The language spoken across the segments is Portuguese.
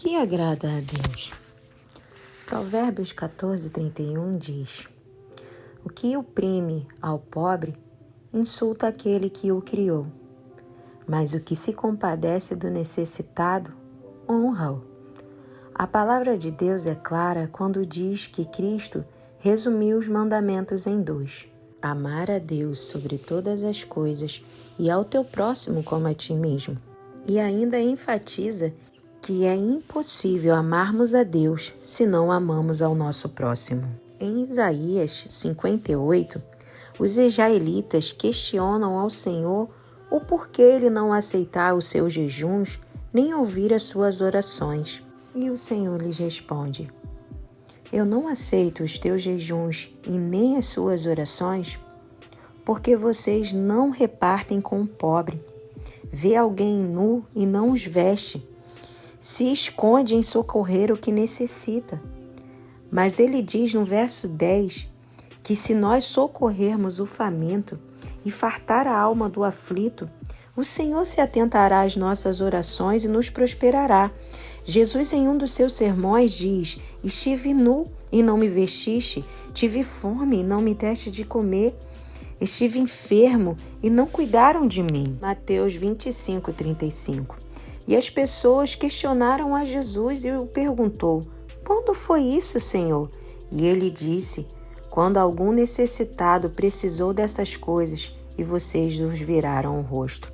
que agrada a Deus? Provérbios 14:31 diz: o que oprime ao pobre insulta aquele que o criou, mas o que se compadece do necessitado honra-o. A palavra de Deus é clara quando diz que Cristo resumiu os mandamentos em 2: amar a Deus sobre todas as coisas e ao teu próximo como a ti mesmo. E ainda enfatiza que é impossível amarmos a Deus se não amamos ao nosso próximo. Em Isaías 58, os israelitas questionam ao Senhor o porquê ele não aceitar os seus jejuns nem ouvir as suas orações. E o Senhor lhes responde: eu não aceito os teus jejuns e nem as suas orações, porque vocês não repartem com o pobre. Vê alguém nu e não os veste. Se esconde em socorrer o que necessita. Mas ele diz no verso 10 que se nós socorrermos o faminto e fartar a alma do aflito, o Senhor se atentará às nossas orações e nos prosperará. Jesus, em um dos seus sermões, diz: estive nu e não me vestiste, tive fome e não me deste de comer, estive enfermo e não cuidaram de mim. Mateus 25:35. E as pessoas questionaram a Jesus e o perguntou: quando foi isso, Senhor? E ele disse: quando algum necessitado precisou dessas coisas e vocês os viraram o rosto.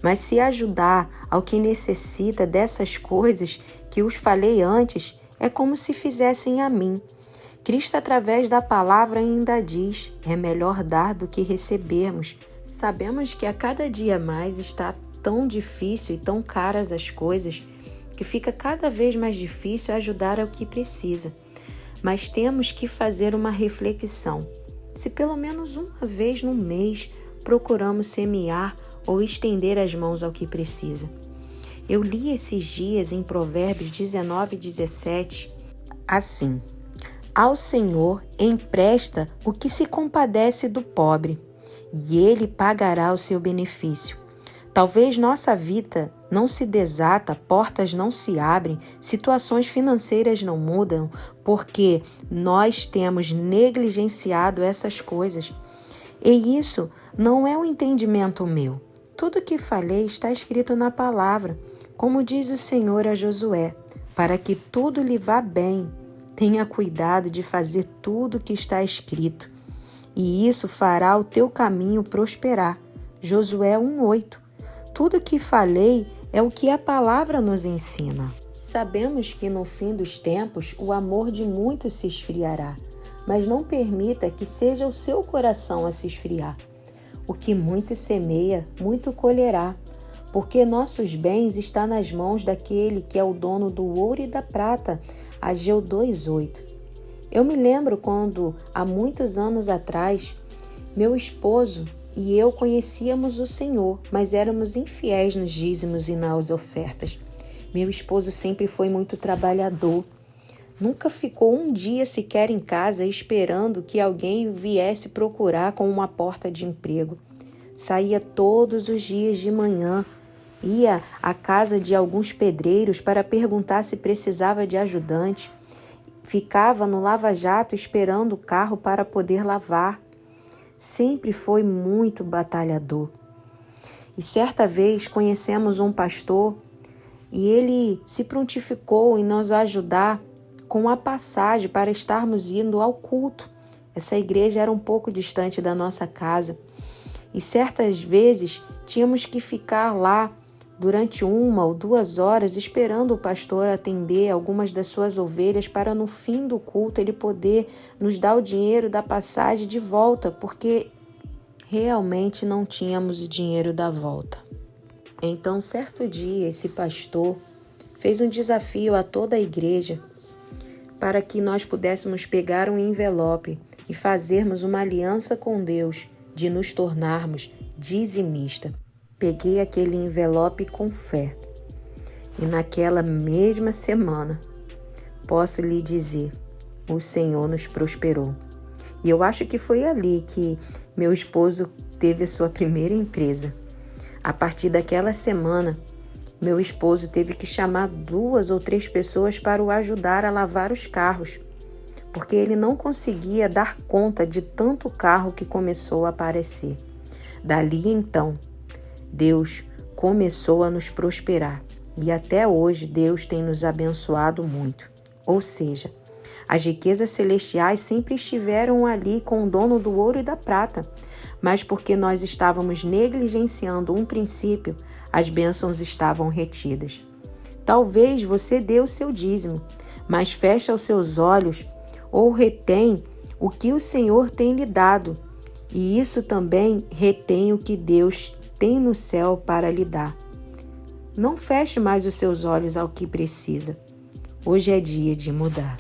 Mas se ajudar ao que necessita dessas coisas que os falei antes, é como se fizessem a mim. Cristo, através da palavra, ainda diz: é melhor dar do que recebermos. Sabemos que a cada dia mais está tão difícil e tão caras as coisas que fica cada vez mais difícil ajudar ao que precisa. Mas temos que fazer uma reflexão. Se pelo menos uma vez no mês procuramos semear ou estender as mãos ao que precisa. Eu li esses dias em Provérbios 19:17 assim: ao Senhor empresta o que se compadece do pobre, e ele pagará o seu benefício. Talvez nossa vida não se desata, portas não se abrem, situações financeiras não mudam, porque nós temos negligenciado essas coisas. E isso não é um entendimento meu. Tudo que falei está escrito na palavra, como diz o Senhor a Josué: para que tudo lhe vá bem, tenha cuidado de fazer tudo o que está escrito, e isso fará o teu caminho prosperar. Josué 1:8. Tudo que falei é o que a palavra nos ensina. Sabemos que no fim dos tempos o amor de muitos se esfriará, mas não permita que seja o seu coração a se esfriar. O que muito semeia, muito colherá, porque nossos bens estão nas mãos daquele que é o dono do ouro e da prata. Ageu 2:8. Eu me lembro quando, há muitos anos atrás, meu esposo e eu conhecíamos o Senhor, mas éramos infiéis nos dízimos e nas ofertas. Meu esposo sempre foi muito trabalhador. Nunca ficou um dia sequer em casa esperando que alguém o viesse procurar com uma porta de emprego. Saía todos os dias de manhã, ia à casa de alguns pedreiros para perguntar se precisava de ajudante. Ficava no lava-jato esperando o carro para poder lavar. Sempre foi muito batalhador. E certa vez conhecemos um pastor e ele se prontificou em nos ajudar com a passagem para estarmos indo ao culto. Essa igreja era um pouco distante da nossa casa e certas vezes tínhamos que ficar lá durante 1 ou 2 horas esperando o pastor atender algumas das suas ovelhas para no fim do culto ele poder nos dar o dinheiro da passagem de volta, porque realmente não tínhamos o dinheiro da volta. Então, certo dia, esse pastor fez um desafio a toda a igreja para que nós pudéssemos pegar um envelope e fazermos uma aliança com Deus de nos tornarmos dizimista. Peguei aquele envelope com fé e naquela mesma semana, posso lhe dizer, o Senhor nos prosperou. E eu acho que foi ali que meu esposo teve a sua primeira empresa. A partir daquela semana, Meu esposo teve que chamar 2 ou 3 pessoas para o ajudar a lavar os carros, porque ele não conseguia dar conta de tanto carro que começou a aparecer. Dali então, Deus começou a nos prosperar e até hoje Deus tem nos abençoado muito. Ou seja, as riquezas celestiais sempre estiveram ali com o dono do ouro e da prata, mas porque nós estávamos negligenciando um princípio, as bênçãos estavam retidas. Talvez você dê o seu dízimo, mas fecha os seus olhos ou retém o que o Senhor tem lhe dado, e isso também retém o que Deus tem no céu para lhe dar. Não feche mais os seus olhos ao que precisa. Hoje é dia de mudar.